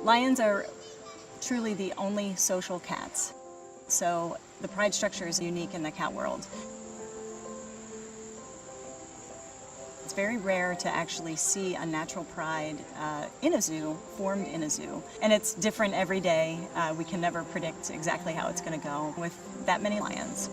Lions are truly the only social cats, so the pride structure is unique in the cat world. It's very rare to actually see a natural pride in a zoo, formed in a zoo. And it's different every day. We can never predict exactly how it's going to go with that many lions.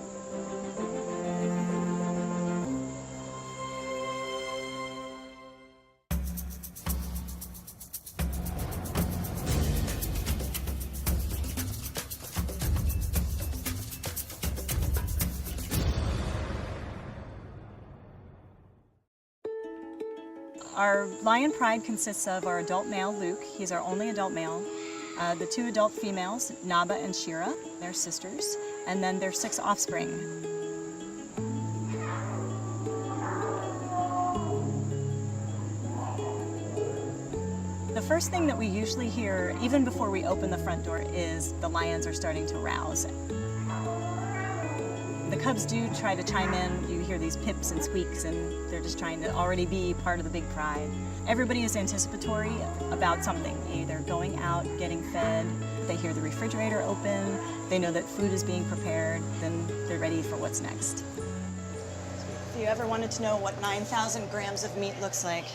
Our lion pride consists of our adult male, Luke. He's our only adult male. The 2 adult females, Naba and Shira, they're sisters. And then their 6 offspring. The first thing that we usually hear, even before we open the front door, is the lions are starting to rouse. The cubs do try to chime in. You hear these pips and squeaks, and they're just trying to already be part of the big pride. Everybody is anticipatory about something, either going out, getting fed, they hear the refrigerator open, they know that food is being prepared, then they're ready for what's next. If you ever wanted to know what 9,000 grams of meat looks like,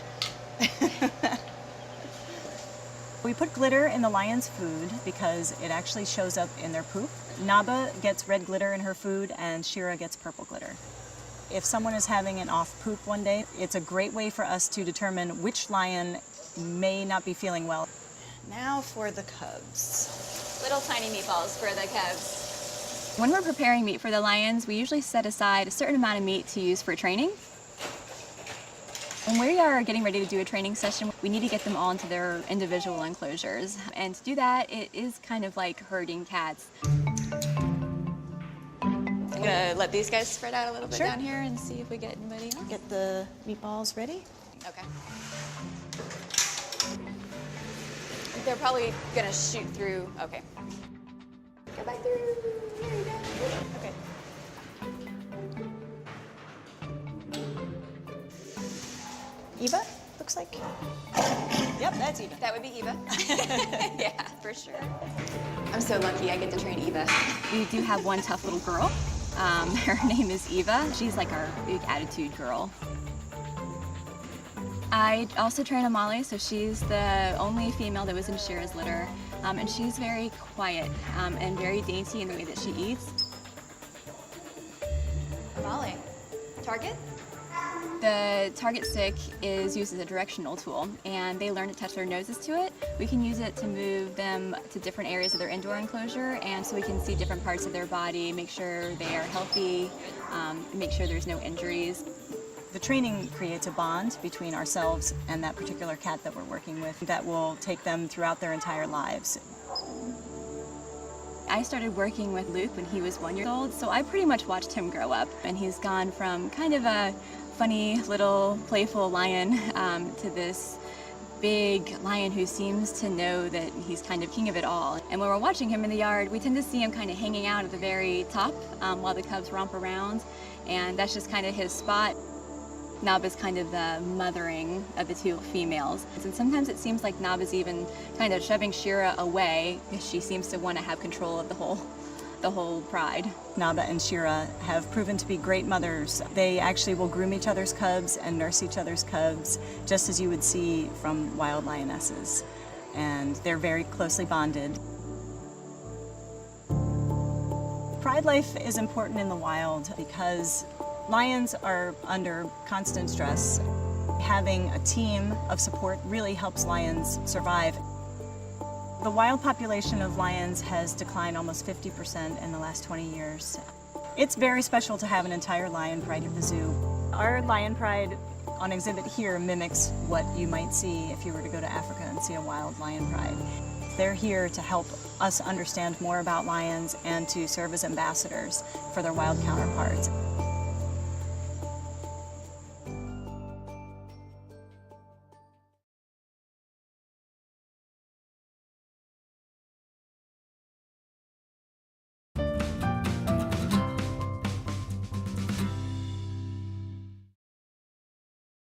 we put glitter in the lion's food because it actually shows up in their poop. Naba gets red glitter in her food and Shira gets purple glitter. If someone is having an off poop one day, it's a great way for us to determine which lion may not be feeling well. Now for the cubs. Little tiny meatballs for the cubs. When we're preparing meat for the lions, we usually set aside a certain amount of meat to use for training. When we are getting ready to do a training session, we need to get them all into their individual enclosures. And to do that, it is kind of like herding cats. I'm gonna let these guys spread out a little bit down here and see if we get anybody else. Get the meatballs ready. Okay. They're probably gonna shoot through. Okay. Go back through. There you go. Okay. Eva, looks like. Yep, that's Eva. That would be Eva. Yeah, for sure. I'm so lucky I get to train Eva. We do have one tough little girl. Her name is Eva. She's like our big attitude girl. I also train Amali, so she's the only female that was in Shira's litter. And she's very quiet and very dainty in the way that she eats. Amali, target? The target stick is used as a directional tool, and they learn to touch their noses to it. We can use it to move them to different areas of their indoor enclosure, and so we can see different parts of their body, make sure they are healthy, make sure there's no injuries. The training creates a bond between ourselves and that particular cat that we're working with that will take them throughout their entire lives. I started working with Luke when he was 1 year old, so I pretty much watched him grow up, and he's gone from kind of a funny little playful lion to this big lion who seems to know that he's kind of king of it all. And when we're watching him in the yard, we tend to see him kind of hanging out at the very top while the cubs romp around, and that's just kind of his spot. Naba's kind of the mothering of the 2 females. And sometimes it seems like Naba's even kind of shoving Shira away because she seems to want to have control of the whole pride. Naba and Shira have proven to be great mothers. They actually will groom each other's cubs and nurse each other's cubs, just as you would see from wild lionesses. And they're very closely bonded. Pride life is important in the wild because lions are under constant stress. Having a team of support really helps lions survive. The wild population of lions has declined almost 50% in the last 20 years. It's very special to have an entire lion pride at the zoo. Our lion pride on exhibit here mimics what you might see if you were to go to Africa and see a wild lion pride. They're here to help us understand more about lions and to serve as ambassadors for their wild counterparts.